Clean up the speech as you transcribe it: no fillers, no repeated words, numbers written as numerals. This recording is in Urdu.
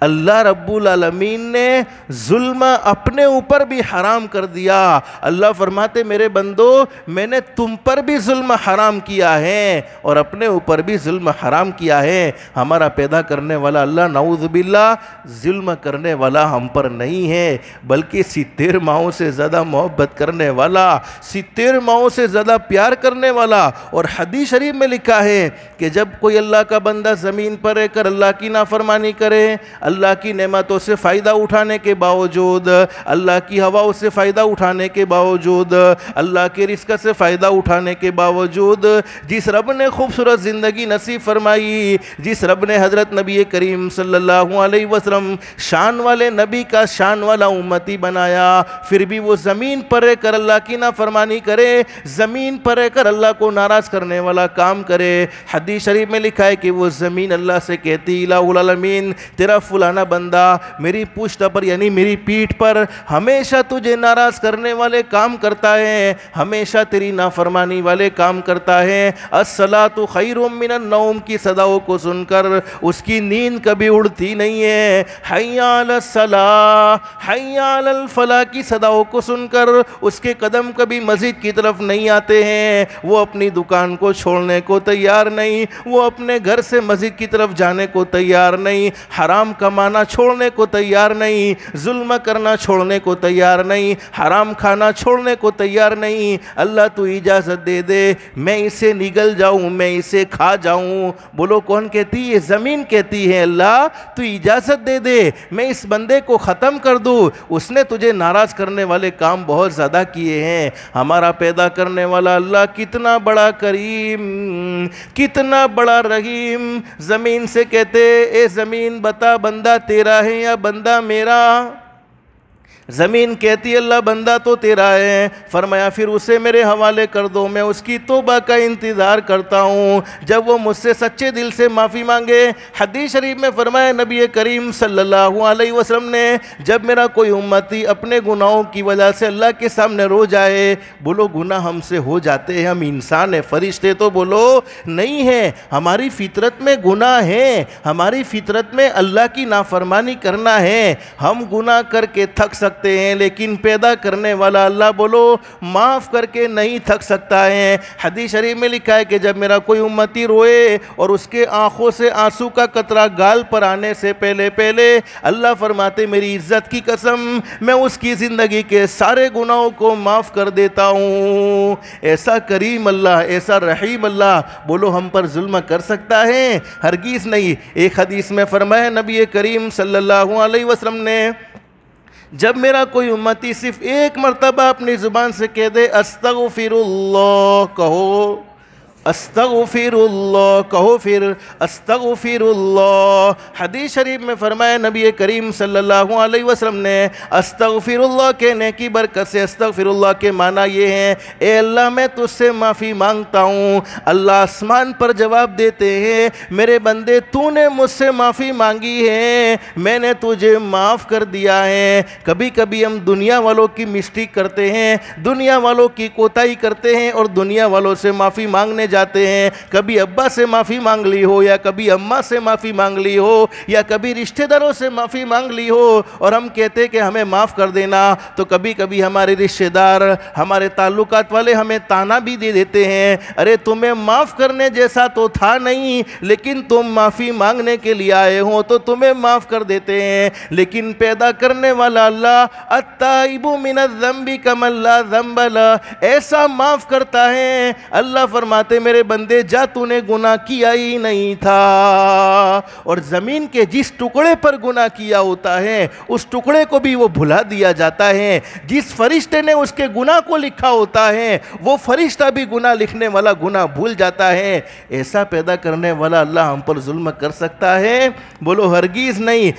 اللہ رب العالمین نے ظلم اپنے اوپر بھی حرام کر دیا۔ اللہ فرماتے میرے بندو میں نے تم پر بھی ظلم حرام کیا ہے اور اپنے اوپر بھی ظلم حرام کیا ہے۔ ہمارا پیدا کرنے والا اللہ نعوذ باللہ ظلم کرنے والا ہم پر نہیں ہے، بلکہ 70 ماہوں سے زیادہ محبت کرنے والا، 70 ماہوں سے زیادہ پیار کرنے والا۔ اور حدیث شریف میں لکھا ہے کہ جب کوئی اللہ کا بندہ زمین پر رہ کر اللہ کی نافرمانی کرے، اللہ کی نعمتوں سے فائدہ اٹھانے کے باوجود، اللہ کی ہواؤں سے فائدہ اٹھانے کے باوجود، اللہ کے رزق سے فائدہ اٹھانے کے باوجود، جس رب نے خوبصورت زندگی نصیب فرمائی، جس رب نے حضرت نبی کریم صلی اللہ علیہ وسلم شان والے نبی کا شان والا امتی بنایا، پھر بھی وہ زمین پر رہ کر اللہ کی نافرمانی کرے، زمین پر رہ کر اللہ کو ناراض کرنے والا کام کرے۔ حدیث شریف میں لکھا ہے کہ وہ زمین اللہ سے کہتی الہ العالمین تیرا فلانا بندہ میری پشت پر یعنی میری پیٹھ پر ہمیشہ تجھے ناراض کرنے والے کام کرتا ہے، ہمیشہ تیری نافرمانی والے کام کرتا ہے۔ الصلاۃ خیر من النوم کی صداؤں کو سن کر اس کی نیند کبھی اڑتی نہیں ہے، حی علی الصلاۃ حی علی الفلاح کی صداؤں کو سن کر اس کے قدم کبھی مسجد کی طرف نہیں آتے ہیں، وہ اپنی دکان کو چھوڑنے کو تیار نہیں، وہ اپنے گھر سے مسجد کی طرف جانے کو تیار نہیں، حرام کمانا چھوڑنے کو تیار نہیں، ظلم کرنا چھوڑنے کو تیار نہیں، حرام کھانا چھوڑنے کو تیار نہیں۔ اللہ تو اجازت دے دے میں اسے نگل جاؤں، میں اسے کھا جاؤں۔ بولو کون کہتی ہے؟ زمین کہتی ہے اللہ تو اجازت دے دے میں اس بندے کو ختم کر دوں، اس نے تجھے ناراض کرنے والے کام بہت زیادہ کیے ہیں۔ ہمارا پیدا کرنے والا اللہ کتنا بڑا کریم، کتنا بڑا رحیم۔ زمین سے کہتے اے زمین بتا بندہ تیرا ہے یا بندہ میرا؟ زمین کہتی اللہ بندہ تو تیرا ہے۔ فرمایا پھر اسے میرے حوالے کر دو، میں اس کی توبہ کا انتظار کرتا ہوں جب وہ مجھ سے سچے دل سے معافی مانگے۔ حدیث شریف میں فرمایا نبی کریم صلی اللہ علیہ وسلم نے جب میرا کوئی امتی اپنے گناہوں کی وجہ سے اللہ کے سامنے رو جائے، بولو گناہ ہم سے ہو جاتے ہیں، ہم انسان ہیں، فرشتے تو بولو نہیں ہیں، ہماری فطرت میں گناہ ہے، ہماری فطرت میں اللہ کی نافرمانی کرنا ہے، ہم گناہ کر کے تھک سکتے ہیں، لیکن پیدا کرنے والا اللہ بولو معاف کر کے نہیں تھک سکتا ہے۔ حدیث شریف میں لکھا ہے کہ جب میرا کوئی امتی روئے اور اس کے آنکھوں سے آنسو کا قطرہ گال پر آنے سے پہلے اللہ فرماتے میری عزت کی قسم میں اس کی زندگی کے سارے گناہوں کو معاف کر دیتا ہوں۔ ایسا کریم اللہ، ایسا رحیم اللہ بولو ہم پر ظلم کر سکتا ہے؟ ہرگز نہیں۔ ایک حدیث میں فرمایا نبی کریم صلی اللہ علیہ وسلم نے جب میرا کوئی امتی صرف ایک مرتبہ اپنی زبان سے کہہ دے استغفر اللہ، کہو استغفر اللہ، کہو پھر استغفر اللہ۔ حدیث شریف میں فرمایا نبی کریم صلی اللہ علیہ وسلم نے استغفر اللہ کہنے کی برکت سے استغفر اللہ کے معنی یہ ہیں اے اللہ میں تجھ سے معافی مانگتا ہوں۔ اللہ آسمان پر جواب دیتے ہیں میرے بندے تو نے مجھ سے معافی مانگی ہے، میں نے تجھے معاف کر دیا ہے۔ کبھی کبھی ہم دنیا والوں کی مسٹیک کرتے ہیں، دنیا والوں کی کوتاہی کرتے ہیں اور دنیا والوں سے معافی مانگنے جاتے ہیں۔ کبھی ابا سے معافی مانگ لی ہو یا کبھی اماں سے معافی مانگ لی ہو یا کبھی رشتہ داروں سے معافی مانگ لی ہو اور ہم کہتے کہ ہمیں معاف کر دینا، تو کبھی کبھی ہمارے رشتہ دار ہمارے تعلقات والے ہمیں تانا بھی دے دیتے ہیں ارے تمہیں معاف کرنے جیسا تو تھا نہیں، لیکن تم معافی مانگنے کے لیے آئے ہو تو تمہیں معاف کر دیتے ہیں۔ لیکن پیدا کرنے والا اللہ التائب من الذنب کمن لا ذنب لہ ایسا معاف کرتا ہے۔ اللہ فرماتے میرے بندے جا تو نے گناہ کیا ہی نہیں تھا، اور زمین کے جس ٹکڑے پر گناہ کیا ہوتا ہے اس ٹکڑے کو بھی وہ بھلا دیا جاتا ہے۔ جس فرشتے نے اس کے گناہ کو لکھا ہوتا ہے وہ فرشتہ بھی گناہ لکھنے والا گناہ بھول جاتا ہے۔ ایسا پیدا کرنے والا اللہ ہم پر ظلم کر سکتا ہے؟ بولو ہرگز نہیں۔